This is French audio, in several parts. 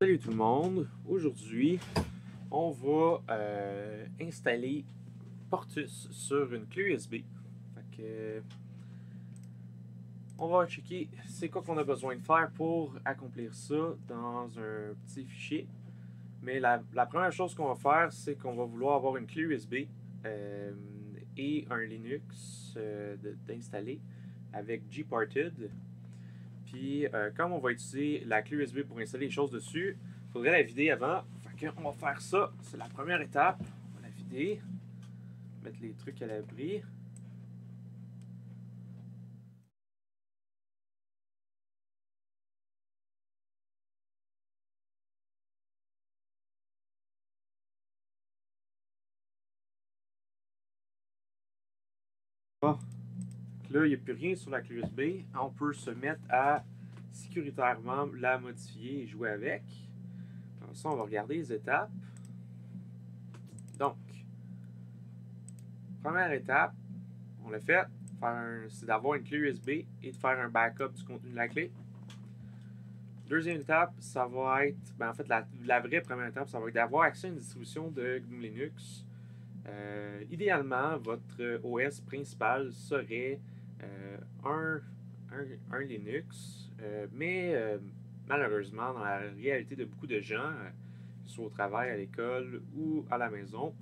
Salut tout le monde, aujourd'hui on va installer Portus sur une clé USB. Fait que, on va checker c'est quoi qu'on a besoin de faire pour accomplir ça dans un petit fichier. Mais la première chose qu'on va faire, c'est qu'on va vouloir avoir une clé USB et un Linux d'installer avec Gparted. Puis, comme on va utiliser la clé USB pour installer les choses dessus, il faudrait la vider avant. Fait qu'on va faire ça. C'est la première étape. On va la vider. Mettre les trucs à l'abri. Bon. Là, il n'y a plus rien sur la clé USB. On peut se mettre à sécuritairement la modifier et jouer avec. Comme ça, on va regarder les étapes. Donc, première étape, on l'a fait. C'est d'avoir une clé USB et de faire un backup du contenu de la clé. Deuxième étape, ça va être, en fait, la vraie première étape, ça va être d'avoir accès à une distribution de GNU Linux. Idéalement, votre OS principal serait un Linux, mais malheureusement, dans la réalité de beaucoup de gens, soit au travail, à l'école ou à la maison,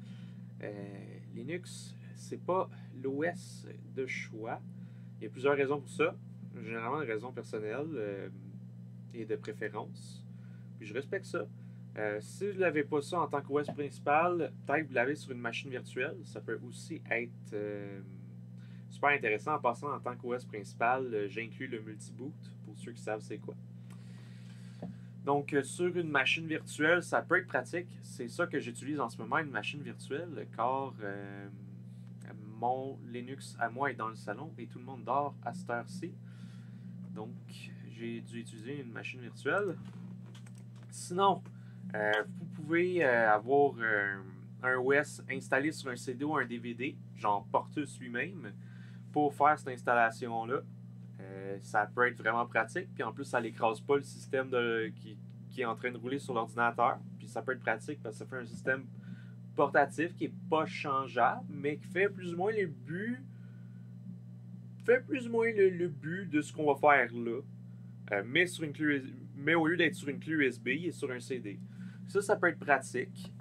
Linux, c'est pas l'OS de choix. Il y a plusieurs raisons pour ça. Généralement, des raisons personnelles et de préférence. Puis je respecte ça. Si vous n'avez pas ça en tant qu'OS principal, peut-être que vous l'avez sur une machine virtuelle. Ça peut aussi être super intéressant. En passant, en tant qu'OS principal, j'inclus le multiboot, pour ceux qui savent c'est quoi. Donc, sur une machine virtuelle, ça peut être pratique. C'est ça que j'utilise en ce moment, une machine virtuelle, car mon Linux à moi est dans le salon et tout le monde dort à cette heure-ci. Donc, j'ai dû utiliser une machine virtuelle. Sinon, vous pouvez avoir un OS installé sur un CD ou un DVD, genre Portus lui-même, pour faire cette installation-là. Ça peut être vraiment pratique, puis en plus, ça n'écrase pas le système qui est en train de rouler sur l'ordinateur. Puis ça peut être pratique parce que ça fait un système portatif qui n'est pas changeable, mais qui fait plus ou moins le but de ce qu'on va faire là. Mais au lieu d'être sur une clé USB, il est sur un CD. Ça peut être pratique.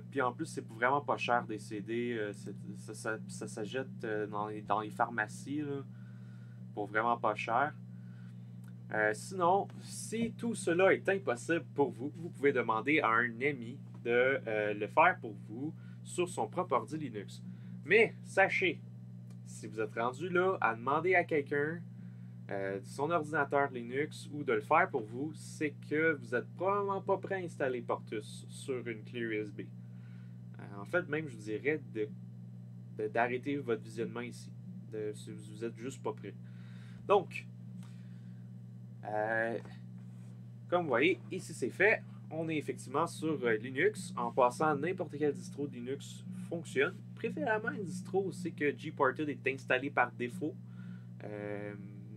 Puis en plus, c'est vraiment pas cher des CD. Ça s'achète dans les pharmacies là, pour vraiment pas cher. Sinon, si tout cela est impossible pour vous, vous pouvez demander à un ami de le faire pour vous sur son propre ordi Linux. Mais sachez, si vous êtes rendu là à demander à quelqu'un son ordinateur Linux ou de le faire pour vous, c'est que vous n'êtes probablement pas prêt à installer Portus sur une clé USB. En fait, même, je vous dirais d'arrêter votre visionnement ici. Si vous êtes juste pas prêt. Donc, comme vous voyez, ici c'est fait. On est effectivement sur Linux. En passant, n'importe quelle distro de Linux fonctionne. Préférablement une distro aussi que Gparted est installé par défaut.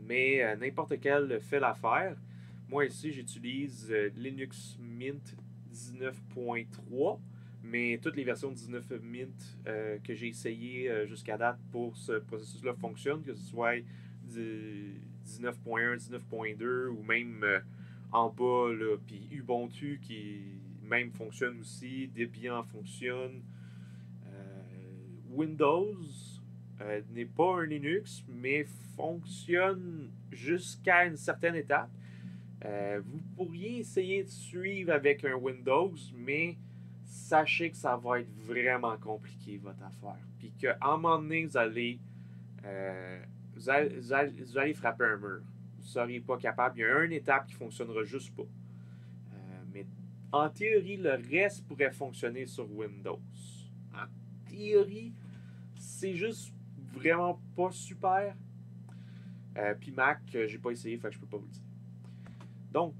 Mais n'importe quel fait l'affaire. Moi ici, j'utilise Linux Mint 19.3, mais toutes les versions 19 Mint que j'ai essayé jusqu'à date pour ce processus-là fonctionnent, que ce soit 19.1, 19.2 ou même en bas, puis Ubuntu qui même fonctionne aussi, Debian fonctionne. Windows n'est pas un Linux, mais fonctionne jusqu'à une certaine étape. Vous pourriez essayer de suivre avec un Windows, mais sachez que ça va être vraiment compliqué votre affaire. Puis qu'à un moment donné, vous allez frapper un mur. Vous ne seriez pas capable. Il y a une étape qui ne fonctionnera juste pas. Mais en théorie, le reste pourrait fonctionner sur Windows. En théorie, c'est juste vraiment pas super. Puis Mac, j'ai pas essayé, fait que je peux pas vous le dire. Donc,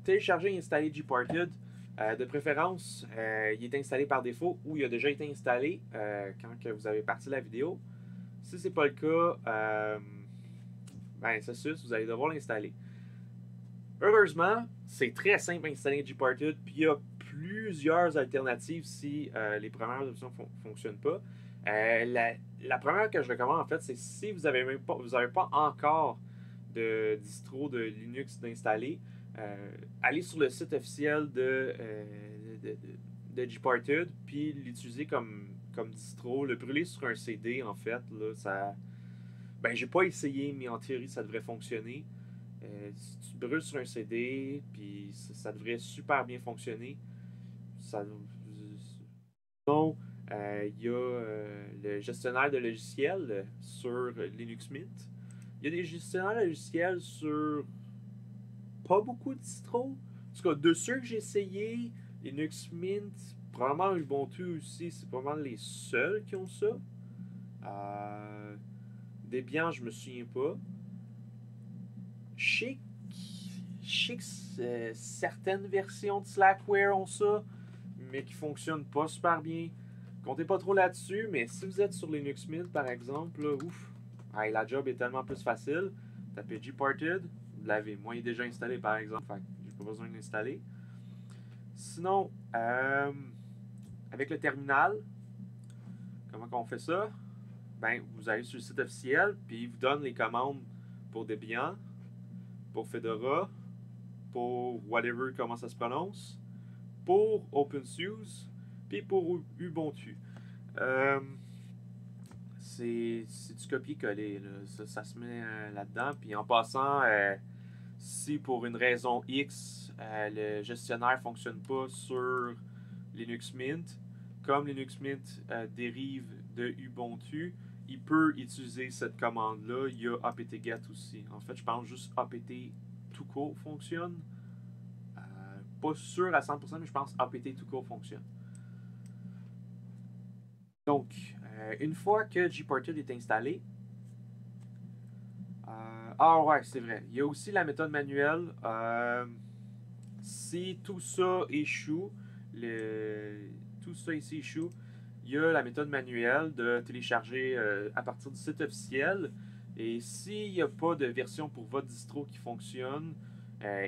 télécharger et installer Gparted. De préférence, il est installé par défaut ou il a déjà été installé quand que vous avez parti la vidéo. Si c'est pas le cas, ben c'est ça, vous allez devoir l'installer. Heureusement, c'est très simple d'installer Gparted, puis il y a plusieurs alternatives si les premières options ne fonctionnent pas. La première que je recommande, en fait, c'est si vous n'avez pas encore de distro de Linux d'installer, allez sur le site officiel de Gparted, puis l'utiliser comme distro, le brûler sur un CD, en fait. Là, ça, ben, j'ai pas essayé, mais en théorie, ça devrait fonctionner. Tu brûles sur un CD, puis ça devrait super bien fonctionner. Ça, sinon, il y a le gestionnaire de logiciels sur Linux Mint. Il y a des gestionnaires de logiciels sur pas beaucoup de distros. En tout cas, de ceux que j'ai essayé, Linux Mint, probablement Ubuntu aussi, c'est probablement les seuls qui ont ça. Debian, je me souviens pas. Je sais que certaines versions de Slackware ont ça, mais qui ne fonctionnent pas super bien. Comptez pas trop là-dessus, mais si vous êtes sur Linux Mint, par exemple, là, ouf, la job est tellement plus facile. Tapez Gparted, vous l'avez. Moi, il est déjà installé, par exemple, fait que j'ai pas besoin de l'installer. Sinon, avec le terminal, comment on fait ça? Ben, vous allez sur le site officiel, puis il vous donne les commandes pour Debian, pour Fedora, pour whatever, comment ça se prononce, pour OpenSUSE, puis pour Ubuntu. C'est du copier-coller. Ça se met là-dedans. Puis en passant, si pour une raison X, le gestionnaire ne fonctionne pas sur Linux Mint, comme Linux Mint dérive de Ubuntu, il peut utiliser cette commande-là. Il y a apt-get aussi. En fait, je pense juste apt tout court fonctionne. Pas sûr à 100%, mais je pense apt tout court fonctionne. Donc, une fois que Gparted est installé, ah ouais, c'est vrai. Il y a aussi la méthode manuelle. Si tout ça échoue, tout ça ici échoue, il y a la méthode manuelle de télécharger à partir du site officiel. Et s'il n'y a pas de version pour votre distro qui fonctionne,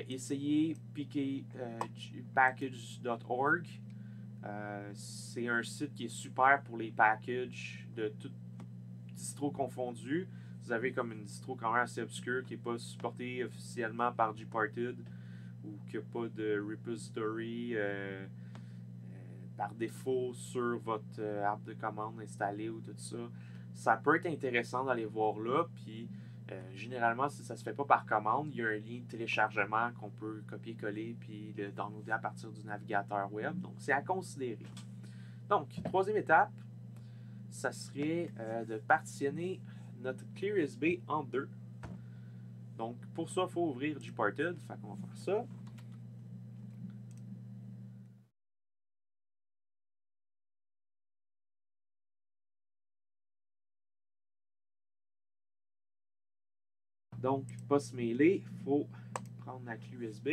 essayez pkpackage.org. C'est un site qui est super pour les packages de tout distro confondu. Vous avez comme une distro quand même assez obscure qui n'est pas supportée officiellement par Gparted ou qui n'a pas de repository par défaut sur votre app de commande installée ou tout ça. Ça peut être intéressant d'aller voir là. Puis généralement, si ça ne se fait pas par commande, il y a un lien de téléchargement qu'on peut copier-coller puis le downloader à partir du navigateur web. Donc, c'est à considérer. Donc, troisième étape, ça serait de partitionner notre clé USB en deux. Donc, pour ça, il faut ouvrir Gparted. Fait qu'on va faire ça. Donc, pas se mêler, il faut prendre la clé USB.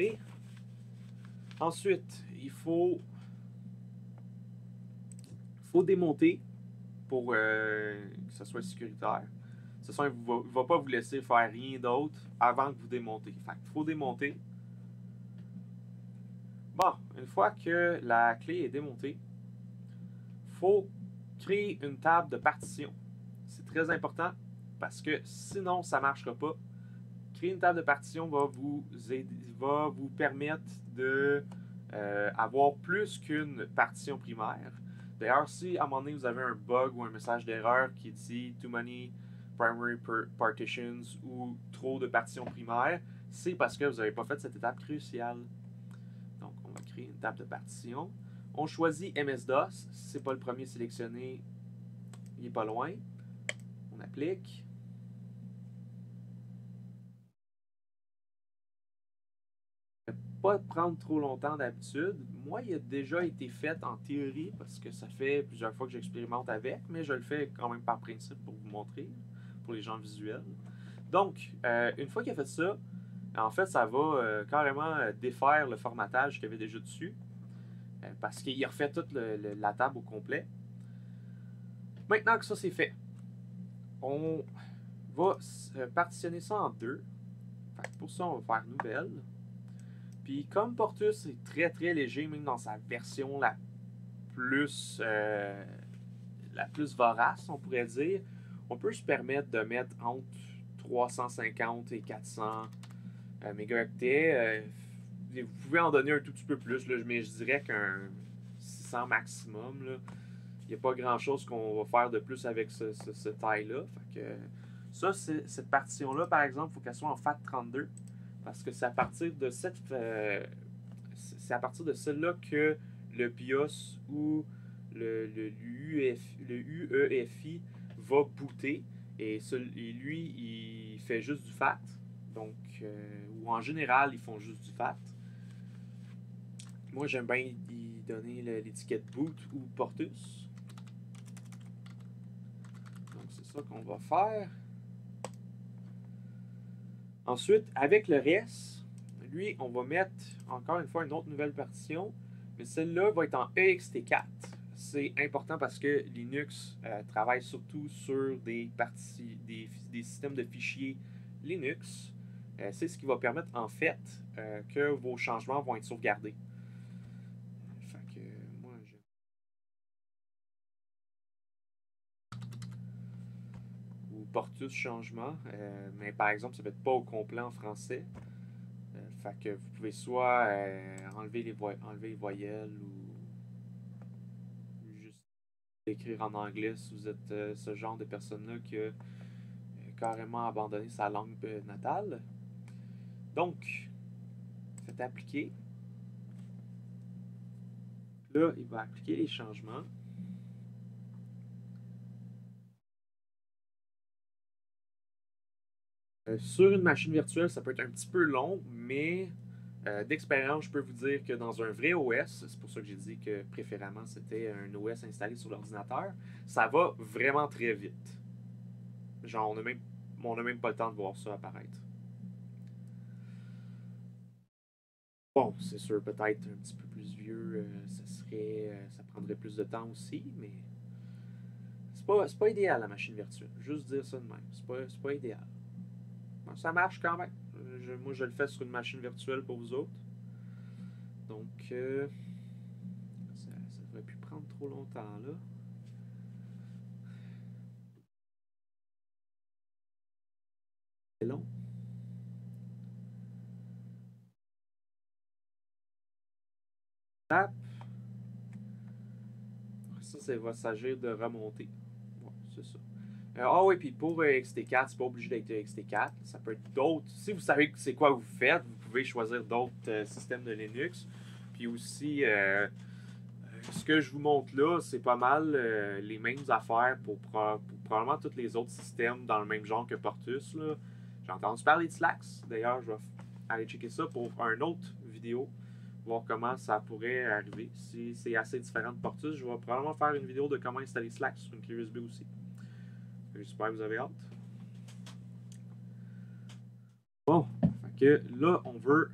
Ensuite, il faut démonter pour que ce soit sécuritaire. Ce soit, il ne va pas vous laisser faire rien d'autre avant que vous démontez. Fait qu'il faut démonter. Bon, une fois que la clé est démontée, il faut créer une table de partition. C'est très important parce que sinon, ça ne marchera pas. Créer une table de partition va vous permettre de avoir plus qu'une partition primaire. D'ailleurs, si à un moment donné vous avez un bug ou un message d'erreur qui dit too many primary partitions ou trop de partitions primaires, c'est parce que vous n'avez pas fait cette étape cruciale. Donc, on va créer une table de partition. On choisit MS-DOS. Si ce n'est pas le premier sélectionné, il n'est pas loin. On applique. Pas prendre trop longtemps d'habitude. Moi, il a déjà été fait en théorie parce que ça fait plusieurs fois que j'expérimente avec, mais je le fais quand même par principe pour vous montrer, pour les gens visuels. Donc, une fois qu'il a fait ça, en fait, ça va carrément défaire le formatage qu'il y avait déjà dessus parce qu'il a refait toute la table au complet. Maintenant que ça c'est fait, vous va partitionner ça en deux. Fait que pour ça, on va faire nouvelle. Puis comme Portus est très très léger, même dans sa version la plus vorace, on pourrait dire, on peut se permettre de mettre entre 350 et 400 mégaoctets. Vous pouvez en donner un tout petit peu plus, là, mais je dirais qu'un 600 maximum. Il n'y a pas grand chose qu'on va faire de plus avec ce taille-là. Fait que ça, cette partition-là, par exemple, il faut qu'elle soit en FAT32. Parce que c'est à partir de c'est à partir de celle-là que le BIOS ou l'UEFI va booter. Et lui, il fait juste du FAT. Donc, ou en général, ils font juste du FAT. Moi, j'aime bien y donner l'étiquette boot ou Portus. Donc, c'est ça qu'on va faire. Ensuite, avec le reste, lui, on va mettre encore une fois une autre nouvelle partition. Mais celle-là va être en EXT4. C'est important parce que Linux travaille surtout sur des systèmes de fichiers Linux. C'est ce qui va permettre en fait que vos changements vont être sauvegardés. Fait que moi, ou Portus changement, mais par exemple, ça ne va être pas au complet en français. Fait que vous pouvez soit enlever les voyelles ou juste écrire en anglais si vous êtes ce genre de personne-là qui a carrément abandonné sa langue natale. Donc, faites appliquer. Là, il va appliquer les changements. Sur une machine virtuelle, ça peut être un petit peu long, mais d'expérience, je peux vous dire que dans un vrai OS, c'est pour ça que j'ai dit que préférément c'était un OS installé sur l'ordinateur, ça va vraiment très vite. Genre, on n'a même pas le temps de voir ça apparaître. Bon, c'est sûr, peut-être un petit peu plus vieux, ça prendrait plus de temps aussi, mais c'est pas idéal la machine virtuelle. Juste dire ça de même, c'est pas idéal. Bon, ça marche quand même. Moi, je le fais sur une machine virtuelle pour vous autres. Donc, ça devrait plus prendre trop longtemps là. C'est long. Tap. Ça va s'agir de remonter. Ouais, c'est ça. Oui, puis pour XT4, c'est pas obligé d'être XT4. Ça peut être d'autres. Si vous savez c'est quoi vous faites, vous pouvez choisir d'autres systèmes de Linux. Puis aussi, ce que je vous montre là, c'est pas mal les mêmes affaires pour probablement tous les autres systèmes dans le même genre que Portus. J'ai entendu parler de Slacks. D'ailleurs, je vais aller checker ça pour une autre vidéo, voir comment ça pourrait arriver. Si c'est assez différent de Portus, je vais probablement faire une vidéo de comment installer Slacks sur une clé USB aussi. J'espère que vous avez hâte. Bon, fait que là, on veut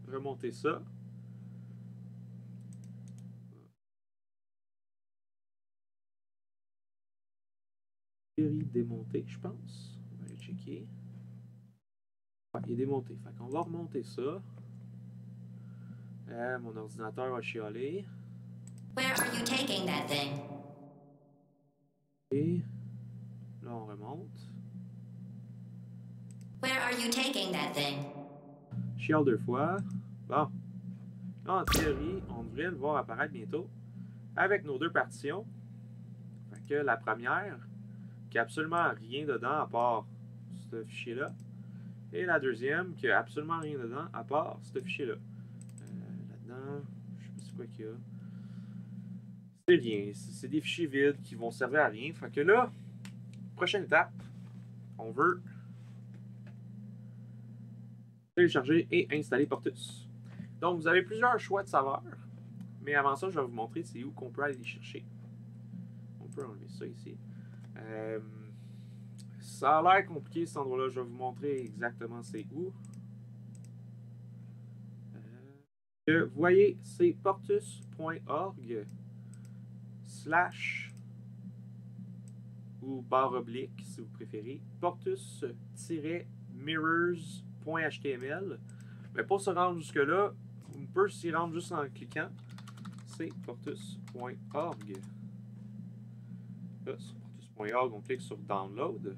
remonter ça. Série démontée, je pense. On va aller checker. Ouais, il est démonté. Fait qu'on va remonter ça. Mon ordinateur va chialer. Where are you taking that thing? Et là, on remonte. Where are you taking that thing? Chiale deux fois. Bon. Là, en théorie, on devrait le voir apparaître bientôt. Avec nos deux partitions. Fait que la première, qui n'a absolument rien dedans à part ce fichier-là. Et la deuxième, qui n'a absolument rien dedans à part ce fichier-là. Là-dedans, je sais pas c'est quoi qu'il y a. C'est rien. C'est des fichiers vides qui vont servir à rien. Fait que là, prochaine étape, on veut télécharger et installer Portus. Donc, vous avez plusieurs choix de saveurs. Mais avant ça, je vais vous montrer c'est où qu'on peut aller les chercher. On peut enlever ça ici. Ça a l'air compliqué cet endroit-là. Je vais vous montrer exactement c'est où. Vous voyez, c'est portus.org/. ou barre oblique si vous préférez, portus-mirrors.html. Mais pour se rendre jusque-là, on peut s'y rendre juste en cliquant. C'est portus.org. Là, sur portus.org, on clique sur Download.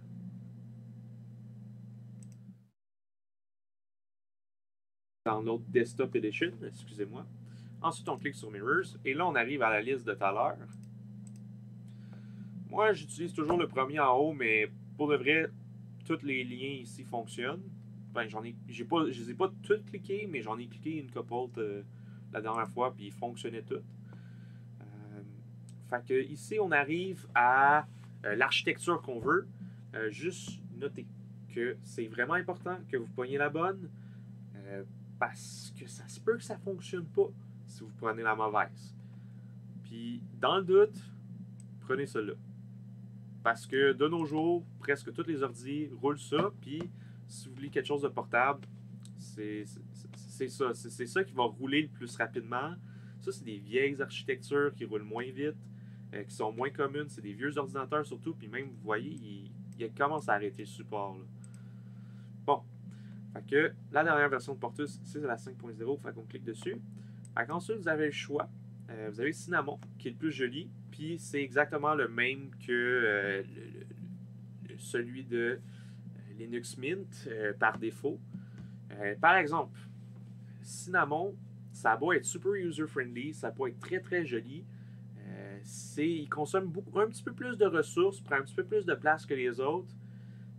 Download Desktop Edition, excusez-moi. Ensuite, on clique sur Mirrors. Et là, on arrive à la liste de tout à l'heure. Moi, j'utilise toujours le premier en haut, mais pour de vrai, tous les liens ici fonctionnent. Ben, je les ai pas tous cliqués, mais j'en ai cliqué une couple la dernière fois, puis ils fonctionnaient tous. Fait que ici, on arrive à l'architecture qu'on veut. Juste noter que c'est vraiment important que vous preniez la bonne, parce que ça se peut que ça ne fonctionne pas si vous prenez la mauvaise. Puis, dans le doute, prenez celle-là. Parce que de nos jours, presque tous les ordi roulent ça, puis si vous voulez quelque chose de portable, c'est ça. C'est ça qui va rouler le plus rapidement. Ça, c'est des vieilles architectures qui roulent moins vite, qui sont moins communes. C'est des vieux ordinateurs surtout, puis même, vous voyez, il commence à arrêter le support. Là. Bon. Fait que la dernière version de Portus, c'est la 5.0, fait qu'on clique dessus. Fait qu'ensuite, vous avez le choix. Vous avez Cinnamon, qui est le plus joli, puis c'est exactement le même que celui de Linux Mint par défaut. Par exemple, Cinnamon, ça a beau être super user-friendly, ça peut être très très joli. Il consomme un petit peu plus de ressources, prend un petit peu plus de place que les autres.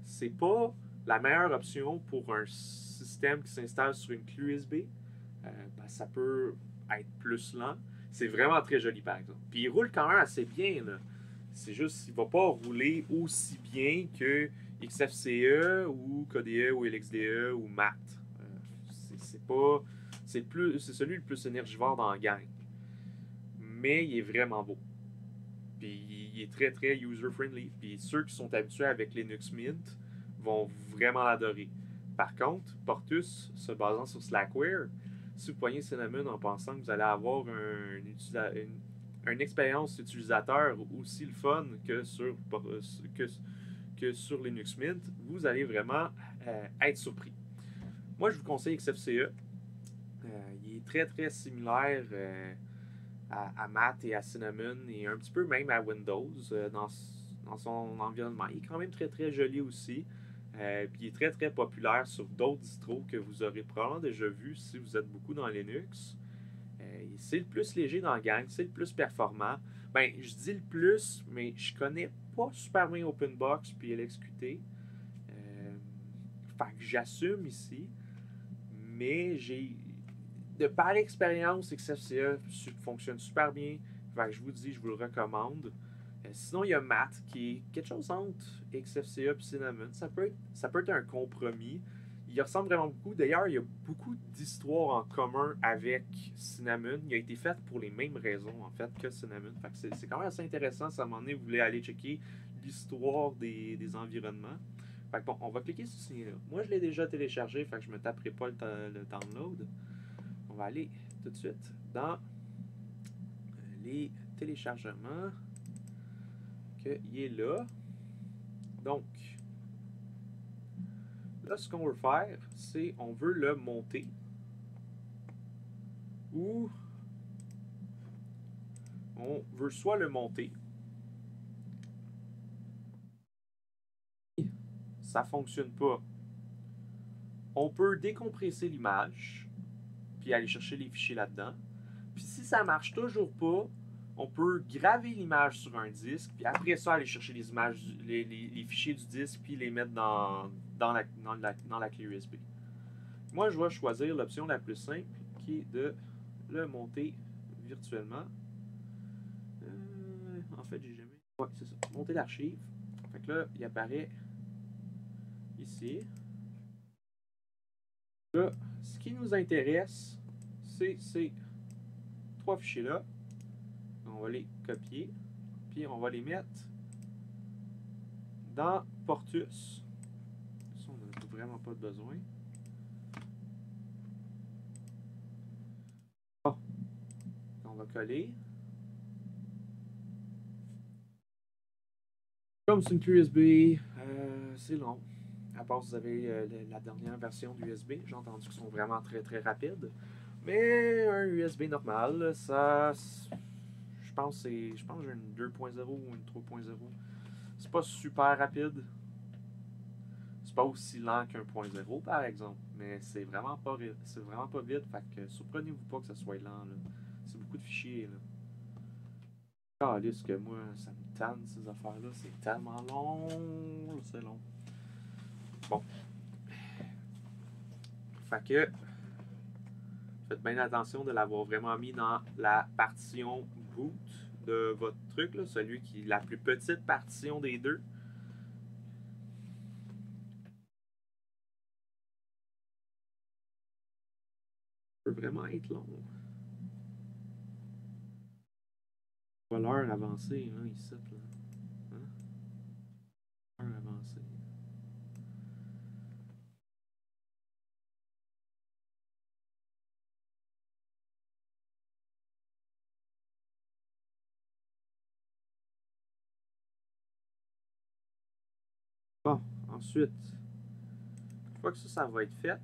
C'est pas la meilleure option pour un système qui s'installe sur une clé USB. Ça peut être plus lent. C'est vraiment très joli, par exemple. Puis il roule quand même assez bien. C'est juste qu'il ne va pas rouler aussi bien que XFCE ou KDE ou LXDE ou MAT. C'est celui le plus énergivore dans la gang. Mais il est vraiment beau. Puis il est très très user-friendly. Puis ceux qui sont habitués avec Linux Mint vont vraiment l'adorer. Par contre, Portus, se basant sur Slackware, si vous poignez Cinnamon en pensant que vous allez avoir une expérience utilisateur aussi le fun que sur Linux Mint, vous allez vraiment être surpris. Moi, je vous conseille XFCE. Il est très très similaire à Matt et à Cinnamon et un petit peu même à Windows dans son environnement. Il est quand même très très joli aussi. Puis il est très très populaire sur d'autres distros que vous aurez probablement déjà vu si vous êtes beaucoup dans Linux. C'est le plus léger dans la gang, c'est le plus performant. Ben, je dis le plus, mais je connais pas super bien OpenBox puis LXQT. Fait que j'assume ici, mais de par expérience, XFCE fonctionne super bien. Fait que je vous dis, je vous le recommande. Sinon, il y a Matt qui est quelque chose entre XFCE et Cinnamon. Ça peut être un compromis. Il ressemble vraiment beaucoup. D'ailleurs, il y a beaucoup d'histoires en commun avec Cinnamon. Il a été fait pour les mêmes raisons, en fait, que Cinnamon. Fait que c'est quand même assez intéressant. Si à un moment donné, vous voulez aller checker l'histoire des environnements. Fait que bon, on va cliquer sur ce lien-là. Moi, je l'ai déjà téléchargé, fait que je ne me taperai pas le download. On va aller tout de suite dans les téléchargements. Il est là. Donc, là, ce qu'on veut faire, c'est on veut le monter. Ou on veut soit le monter. Ça ne fonctionne pas. On peut décompresser l'image, puis aller chercher les fichiers là-dedans. Puis si ça ne marche toujours pas, on peut graver l'image sur un disque, puis après ça, aller chercher les images, les fichiers du disque, puis les mettre dans la clé USB. Moi, je vais choisir l'option la plus simple, qui est de le monter virtuellement. En fait, j'ai jamais... Ouais, c'est ça. Monter l'archive. Fait que là, il apparaît ici. Là, ce qui nous intéresse, c'est ces trois fichiers-là. On va les copier, puis on va les mettre dans Portus. Ça, on n'a vraiment pas besoin. Bon. On va coller. Comme c'est une clé USB, c'est long. À part si vous avez la dernière version d'USB, j'ai entendu qu'ils sont vraiment très très rapides. Mais un USB normal, ça, je pense que j'ai une 2.0 ou une 3.0. C'est pas super rapide. C'est pas aussi lent qu'un 1.0 par exemple, mais c'est vraiment pas vite. Fait que surprenez-vous pas que ça soit lent là. C'est beaucoup de fichiers là. Calisse que moi, ça me tanne ces affaires-là. C'est tellement long. C'est long. Bon. Fait que faites bien attention de l'avoir vraiment mis dans la partition boot de votre truc, là, celui qui est la plus petite partition des deux. Ça peut vraiment être long. Pas l'heure avancée, hein, ici. Là. Hein? L'heure avancée. Bon, ensuite, une fois que ça va être fait,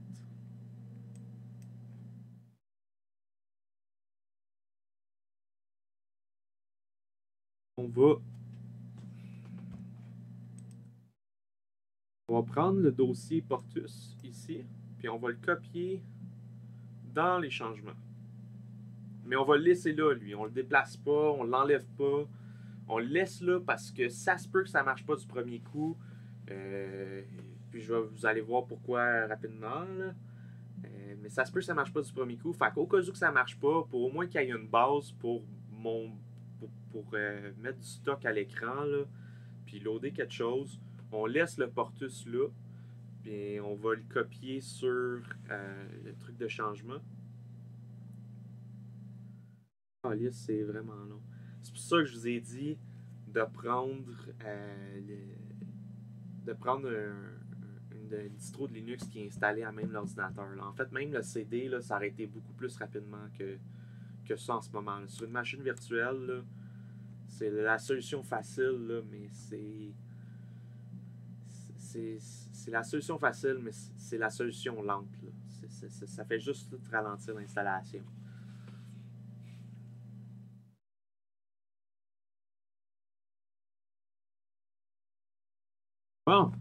on va prendre le dossier Portus ici, puis on va le copier dans les changements. Mais on va le laisser là, lui. On le déplace pas, on l'enlève pas. On le laisse là parce que ça se peut que ça marche pas du premier coup. Puis vous allez voir pourquoi rapidement. Là. Mais ça se peut que ça marche pas du premier coup. Fait qu'au cas où que ça marche pas, pour au moins qu'il y ait une base pour mettre du stock à l'écran, là, puis loader quelque chose, on laisse le Portus là, puis on va le copier sur le truc de changement. Ah, liste, c'est vraiment long. C'est pour ça que je vous ai dit de prendre, une distro de Linux qui est installée à même l'ordinateur. En fait, même le CD, là, ça aurait été beaucoup plus rapidement que ça en ce moment. Là. Sur une machine virtuelle, là, c'est la solution facile, là, mais c'est la solution facile, mais c'est la solution lente. Là. Ça fait juste ralentir l'installation. Bon,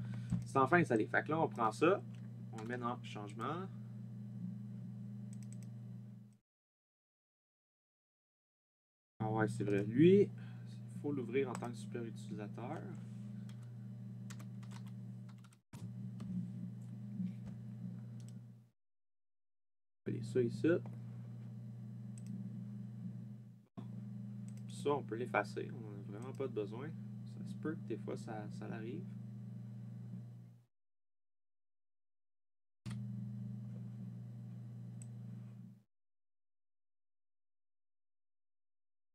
c'est enfin installé. Fait que là, on prend ça, on le met dans changement. Ah ouais, c'est vrai. Lui, il faut l'ouvrir en tant que super utilisateur. On va aller ça ici. Puis ça, on peut l'effacer. On n'a vraiment pas de besoin. Ça se peut que des fois, ça l'arrive.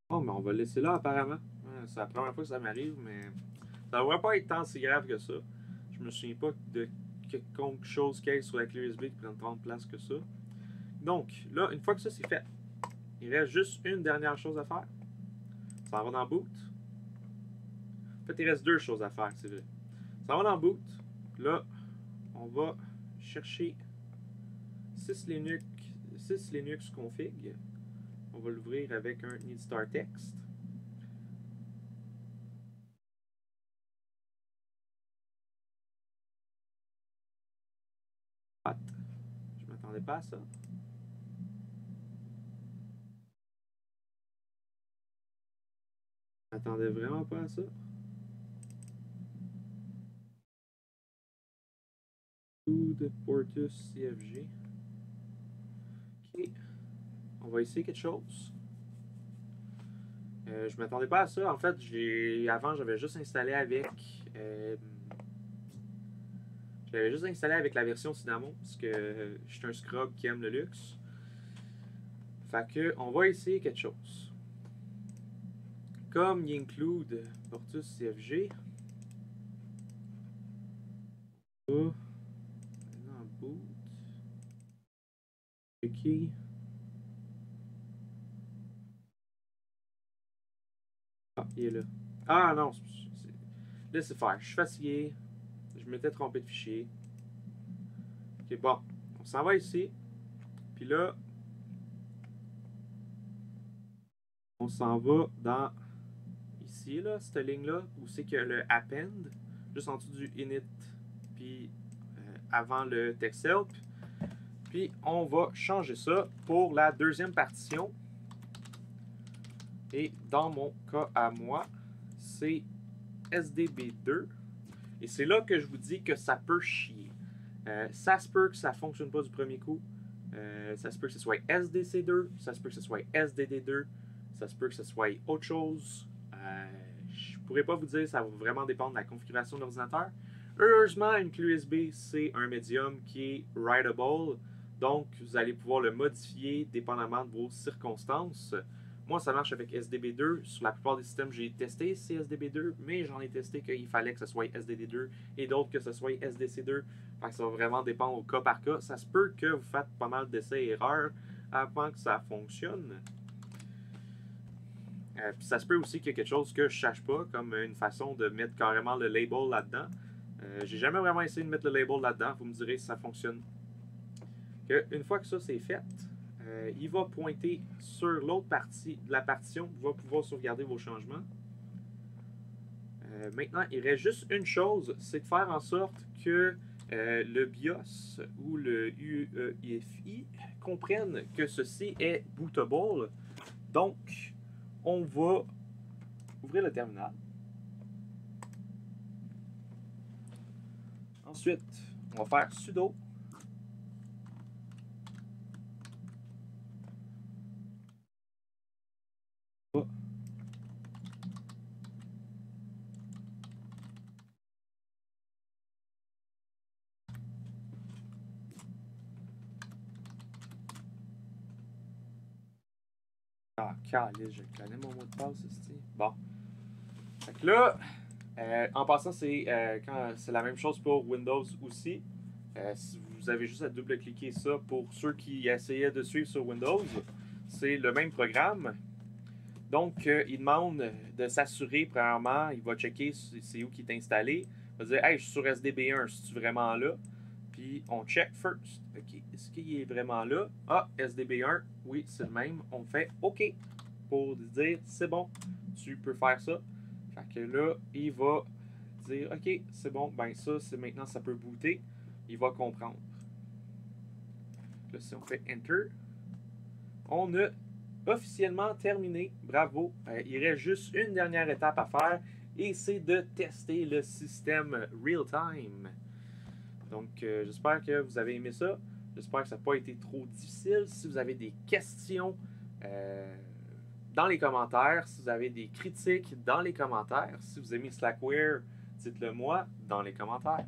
Bon, mais on va le laisser là, apparemment. Ouais, c'est la première fois que ça m'arrive, mais ça devrait pas être tant si grave que ça. Je me souviens pas de quelque chose qu'il y ait sur la clé USB qui prenne tant de place que ça. Donc, là, une fois que ça c'est fait, il reste juste une dernière chose à faire. Ça va dans Boot. En fait, il reste deux choses à faire, c'est vrai. Ça va dans Boot. Là, on va chercher syslinux config. On va l'ouvrir avec un need start text. Hot. Je m'attendais pas à ça. Je m'attendais vraiment pas à ça. Food Portus CFG. Ok. On va essayer quelque chose. Je m'attendais pas à ça. En fait, avant, j'avais juste installé avec. J'avais juste installé avec la version Cinnamon, parce que je suis un scrub qui aime le luxe. Fait que, on va essayer quelque chose. Comme il include Portus CFG, on va dans boot. OK. Ah, il est là. Ah non, Laissez faire. Je suis fatigué. Je m'étais trompé de fichier. Ok, bon. On s'en va ici. Puis là, on s'en va dans ici, là, cette ligne-là, où c'est que le append, juste en dessous du init, puis avant le text help. Puis on va changer ça pour la deuxième partition. Et dans mon cas à moi, c'est SDB2. Et c'est là que je vous dis que ça peut chier. Ça se peut que ça ne fonctionne pas du premier coup. Ça se peut que ce soit SDC2, ça se peut que ce soit SDD2, ça se peut que ce soit autre chose. Je ne pourrais pas vous dire, ça va vraiment dépendre de la configuration de l'ordinateur. Heureusement, une clé USB, c'est un médium qui est writable, donc vous allez pouvoir le modifier dépendamment de vos circonstances. Moi, ça marche avec SDB2. Sur la plupart des systèmes, j'ai testé SDB2, mais j'en ai testé qu'il fallait que ce soit SDD2 et d'autres que ce soit SDC2. Fait que ça va vraiment dépendre au cas par cas. Ça se peut que vous faites pas mal d'essais et erreurs avant que ça fonctionne. Puis ça se peut aussi qu'il y ait quelque chose que je ne sache pas, comme une façon de mettre carrément le label là-dedans. J'ai jamais vraiment essayé de mettre le label là-dedans. Vous me direz si ça fonctionne. Une fois que ça c'est fait, il va pointer sur l'autre partie de la partition. Vous allez pouvoir sauvegarder vos changements. Maintenant, il reste juste une chose, c'est de faire en sorte que le BIOS ou le UEFI comprennent que ceci est bootable. Donc, on va ouvrir le terminal. Ensuite, on va faire sudo Ah, calice, je connais mon mot de passe, ici. Bon. Fait que là, en passant, c'est la même chose pour Windows aussi. Si vous avez juste à double-cliquer ça pour ceux qui essayaient de suivre sur Windows, c'est le même programme. Donc, il demande de s'assurer, premièrement, il va checker c'est où qui est installé. Il va dire, hey, je suis sur SDB1, suis-tu vraiment là? Puis, on check first. OK, est-ce qu'il est vraiment là? Ah, SDB1, oui, c'est le même. On fait OK pour dire, c'est bon, tu peux faire ça. Fait que là, il va dire, OK, c'est bon, ben ça, c'est maintenant, ça peut booter. Il va comprendre. Là, si on fait Enter, on a officiellement terminé. Bravo. Il reste juste une dernière étape à faire et c'est de tester le système real-time. Donc, j'espère que vous avez aimé ça. J'espère que ça n'a pas été trop difficile. Si vous avez des questions dans les commentaires, si vous avez des critiques dans les commentaires, si vous aimez Slackware, dites-le moi dans les commentaires.